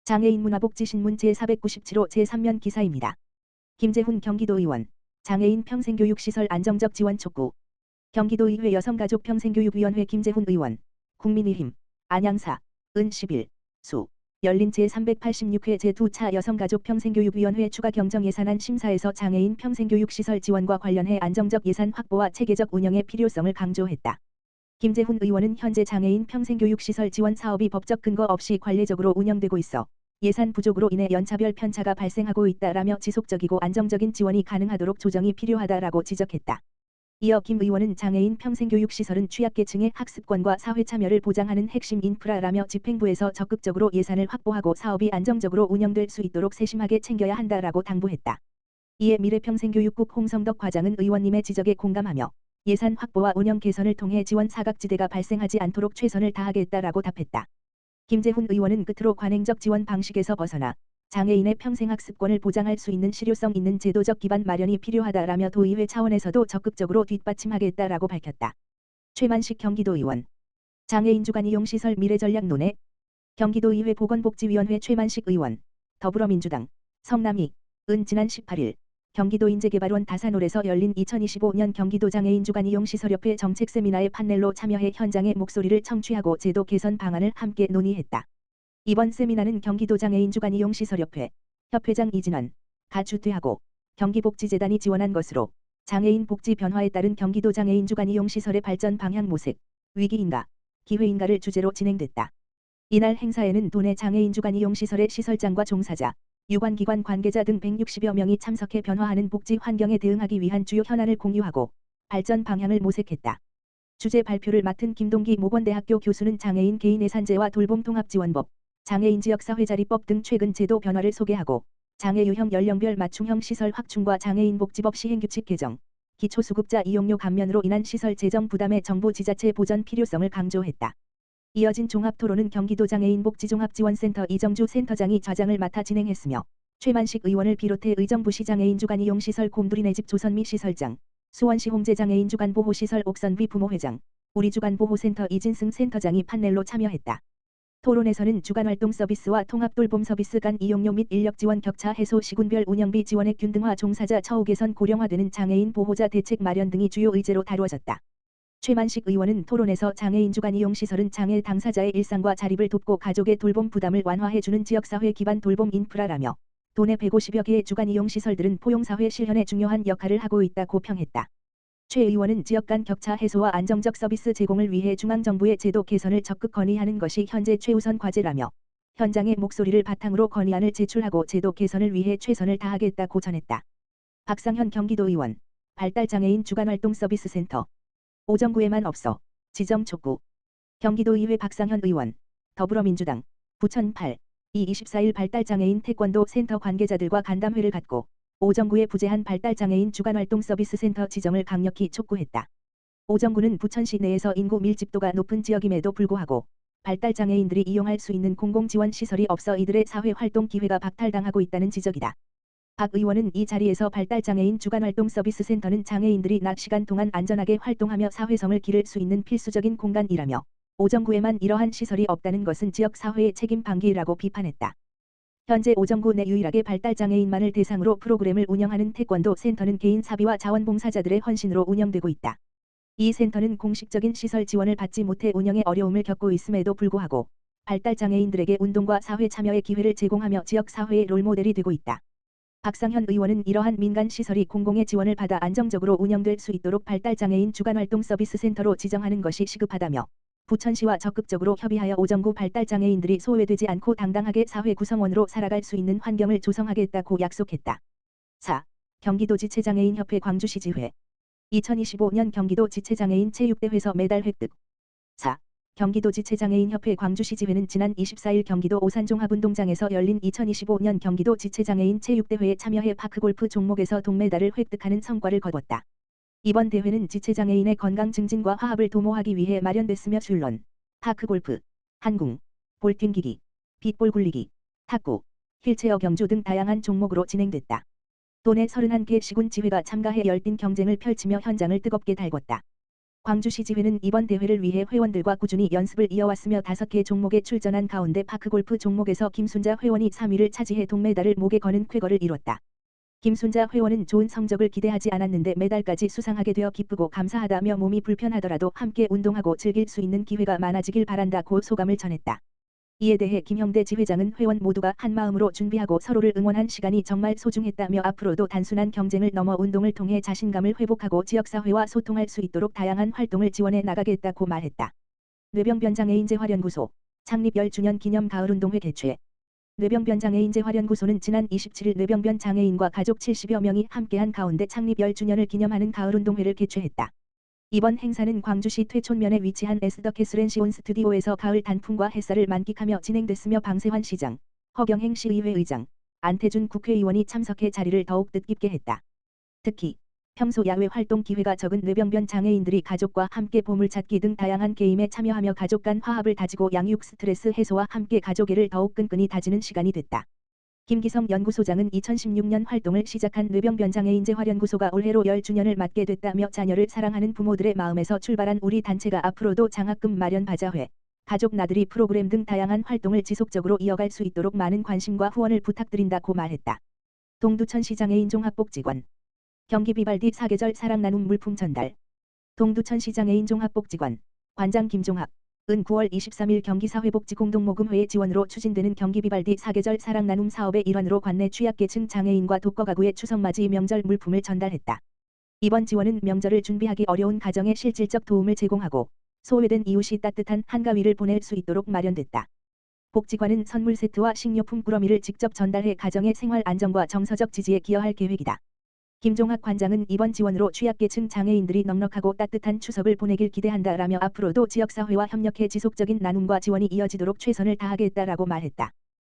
장애인 문화복지신문 제497호 제3면 기사입니다. 김재훈 경기도의원, 장애인 평생교육시설 안정적 지원 촉구. 경기도의회 여성가족평생교육위원회 김재훈 의원, 국민의힘, 안양사, 은 10일, 수, 열린 제386회 제2차 여성가족평생교육위원회 추가 경정예산안 심사에서 장애인 평생교육시설 지원과 관련해 안정적 예산 확보와 체계적 운영의 필요성을 강조했다. 김재훈 의원은 현재 장애인 평생교육시설 지원 사업이 법적 근거 없이 관례적으로 운영되고 있어 예산 부족으로 인해 연차별 편차가 발생하고 있다라며 지속적이고 안정적인 지원이 가능하도록 조정이 필요하다라고 지적했다. 이어 김 의원은 장애인 평생교육시설은 취약계층의 학습권과 사회 참여를 보장하는 핵심 인프라라며 집행부에서 적극적으로 예산을 확보하고 사업이 안정적으로 운영될 수 있도록 세심하게 챙겨야 한다라고 당부했다. 이에 미래평생교육국 홍성덕 과장은 의원님의 지적에 공감하며 예산 확보와 운영 개선을 통해 지원 사각지대가 발생하지 않도록 최선을 다하겠다라고 답했다. 김재훈 의원은 끝으로 관행적 지원 방식에서 벗어나 장애인의 평생학습권을 보장할 수 있는 실효성 있는 제도적 기반 마련이 필요하다라며 도의회 차원에서도 적극적으로 뒷받침하겠다라고 밝혔다. 최만식 경기도의원, 장애인 주간 이용시설 미래전략 논의. 경기도의회 보건복지위원회 최만식 의원, 더불어민주당, 성남이, 은 지난 18일 경기도인재개발원 다산홀에서 열린 2025년 경기도 장애인 주간 이용시설협회 정책 세미나에 판넬로 참여해 현장의 목소리를 청취하고 제도 개선 방안을 함께 논의했다. 이번 세미나는 경기도 장애인 주간 이용시설협회 협회장 이진원, 가 주퇴하고 경기복지재단이 지원한 것으로 장애인 복지 변화에 따른 경기도 장애인 주간 이용시설의 발전 방향 모색, 위기인가, 기회인가를 주제로 진행됐다. 이날 행사에는 도내 장애인 주간 이용시설의 시설장과 종사자, 유관기관 관계자 등 160여 명이 참석해 변화하는 복지 환경에 대응하기 위한 주요 현안을 공유하고 발전 방향을 모색했다. 주제 발표를 맡은 김동기 모건대학교 교수는 장애인 개인 예산제와 돌봄통합지원법, 장애인 지역사회자리법 등 최근 제도 변화를 소개하고 장애 유형 연령별 맞춤형 시설 확충과 장애인 복지법 시행규칙 개정, 기초수급자 이용료 감면으로 인한 시설 재정 부담의 정부 지자체 보전 필요성을 강조했다. 이어진 종합토론은 경기도 장애인복지종합지원센터 이정주 센터장이 좌장을 맡아 진행했으며 최만식 의원을 비롯해 의정부시 장애인 주간 이용시설 곰돌이네 집 조선미 시설장, 수원시 홍제 장애인 주간 보호시설 옥선비 부모회장, 우리주간보호센터 이진승 센터장이 판넬로 참여했다. 토론에서는 주간활동 서비스와 통합돌봄 서비스 간 이용료 및 인력 지원 격차 해소 시군별 운영비 지원의 균등화 종사자 처우 개선 고령화되는 장애인 보호자 대책 마련 등이 주요 의제로 다루어졌다. 최만식 의원은 토론에서 장애인 주간 이용시설은 장애 당사자의 일상과 자립을 돕고 가족의 돌봄 부담을 완화해주는 지역사회 기반 돌봄 인프라라며 도내 150여 개의 주간 이용시설들은 포용사회 실현에 중요한 역할을 하고 있다고 평했다. 최 의원은 지역 간 격차 해소와 안정적 서비스 제공을 위해 중앙정부의 제도 개선을 적극 건의하는 것이 현재 최우선 과제라며 현장의 목소리를 바탕으로 건의안을 제출하고 제도 개선을 위해 최선을 다하겠다고 전했다. 박상현 경기도의원, 발달장애인 주간활동서비스센터 오정구에만 없어 지정 촉구. 경기도의회 박상현 의원, 더불어민주당, 부천 8, 24일 발달장애인 태권도 센터 관계자들과 간담회를 갖고 오정구에 부재한 발달장애인 주간활동서비스센터 지정을 강력히 촉구했다. 오정구는 부천시 내에서 인구 밀집도가 높은 지역임에도 불구하고 발달장애인들이 이용할 수 있는 공공지원시설이 없어 이들의 사회활동 기회가 박탈당하고 있다는 지적이다. 박 의원은 이 자리에서 발달장애인 주간활동서비스센터는 장애인들이 낮 시간 동안 안전하게 활동하며 사회성을 기를 수 있는 필수적인 공간이라며 오정구에만 이러한 시설이 없다는 것은 지역사회의 책임 방기라고 비판했다. 현재 오정구 내 유일하게 발달장애인만을 대상으로 프로그램을 운영하는 태권도 센터는 개인 사비와 자원봉사자들의 헌신으로 운영되고 있다. 이 센터는 공식적인 시설 지원을 받지 못해 운영에 어려움을 겪고 있음에도 불구하고 발달장애인들에게 운동과 사회 참여의 기회를 제공하며 지역사회의 롤모델이 되고 있다. 박상현 의원은 이러한 민간시설이 공공의 지원을 받아 안정적으로 운영될 수 있도록 발달장애인 주간활동서비스센터로 지정하는 것이 시급하다며 부천시와 적극적으로 협의하여 오정구 발달장애인들이 소외되지 않고 당당하게 사회 구성원으로 살아갈 수 있는 환경을 조성하겠다고 약속했다. 4. 경기도 지체장애인협회 광주시 지회 2025년 경기도 지체장애인 체육대회에서 메달 획득. 4. 경기도 지체장애인협회 광주시 지회는 지난 24일 경기도 오산종합운동장에서 열린 2025년 경기도 지체장애인 체육대회에 참여해 파크골프 종목에서 동메달을 획득하는 성과를 거뒀다. 이번 대회는 지체장애인의 건강 증진과 화합을 도모하기 위해 마련됐으며 줄론, 파크골프, 한궁, 볼 튕기기, 빗볼 굴리기, 탁구, 휠체어 경주 등 다양한 종목으로 진행됐다. 도내 31개 시군 지회가 참가해 열띤 경쟁을 펼치며 현장을 뜨겁게 달궜다. 광주시지회는 이번 대회를 위해 회원들과 꾸준히 연습을 이어왔으며 5개 종목에 출전한 가운데 파크골프 종목에서 김순자 회원이 3위를 차지해 동메달을 목에 거는 쾌거를 이뤘다. 김순자 회원은 좋은 성적을 기대하지 않았는데 메달까지 수상하게 되어 기쁘고 감사하다며 몸이 불편하더라도 함께 운동하고 즐길 수 있는 기회가 많아지길 바란다고 소감을 전했다. 이에 대해 김형대 지회장은 회원 모두가 한마음으로 준비하고 서로를 응원한 시간이 정말 소중했다며 앞으로도 단순한 경쟁을 넘어 운동을 통해 자신감을 회복하고 지역사회와 소통할 수 있도록 다양한 활동을 지원해 나가겠다고 말했다. 뇌병변장애인 재활연구소 창립 10주년 기념 가을운동회 개최. 뇌병변장애인 재활연구소는 지난 27일 뇌병변 장애인과 가족 70여 명이 함께한 가운데 창립 10주년을 기념하는 가을운동회를 개최했다. 이번 행사는 광주시 퇴촌면에 위치한 에스더 캐슬앤시온 스튜디오에서 가을 단풍과 햇살을 만끽하며 진행됐으며 방세환 시장, 허경행 시의회 의장, 안태준 국회의원이 참석해 자리를 더욱 뜻깊게 했다. 특히 평소 야외 활동 기회가 적은 뇌병변 장애인들이 가족과 함께 보물찾기 등 다양한 게임에 참여하며 가족 간 화합을 다지고 양육 스트레스 해소와 함께 가족애를 더욱 끈끈이 다지는 시간이 됐다. 김기성 연구소장은 2016년 활동을 시작한 뇌병변장애인 재활연구소가 올해로 10주년을 맞게 됐다며 자녀를 사랑하는 부모들의 마음에서 출발한 우리 단체가 앞으로도 장학금 마련 바자회, 가족 나들이 프로그램 등 다양한 활동을 지속적으로 이어갈 수 있도록 많은 관심과 후원을 부탁드린다고 말했다. 동두천시 장애인 종합복지관 경기 비발디 사계절 사랑 나눔 물품 전달. 동두천시 장애인 종합복지관 관장 김종학 은 9월 23일 경기사회복지공동모금회의 지원으로 추진되는 경기 비발디 사계절 사랑 나눔 사업의 일환으로 관내 취약계층 장애인과 독거가구의 추석맞이 명절 물품을 전달했다. 이번 지원은 명절을 준비하기 어려운 가정에 실질적 도움을 제공하고 소외된 이웃이 따뜻한 한가위를 보낼 수 있도록 마련됐다. 복지관은 선물 세트와 식료품 꾸러미를 직접 전달해 가정의 생활 안정과 정서적 지지에 기여할 계획이다. 김종학 관장은 이번 지원으로 취약계층 장애인들이 넉넉하고 따뜻한 추석을 보내길 기대한다라며 앞으로도 지역사회와 협력해 지속적인 나눔과 지원이 이어지도록 최선을 다하겠다라고 말했다.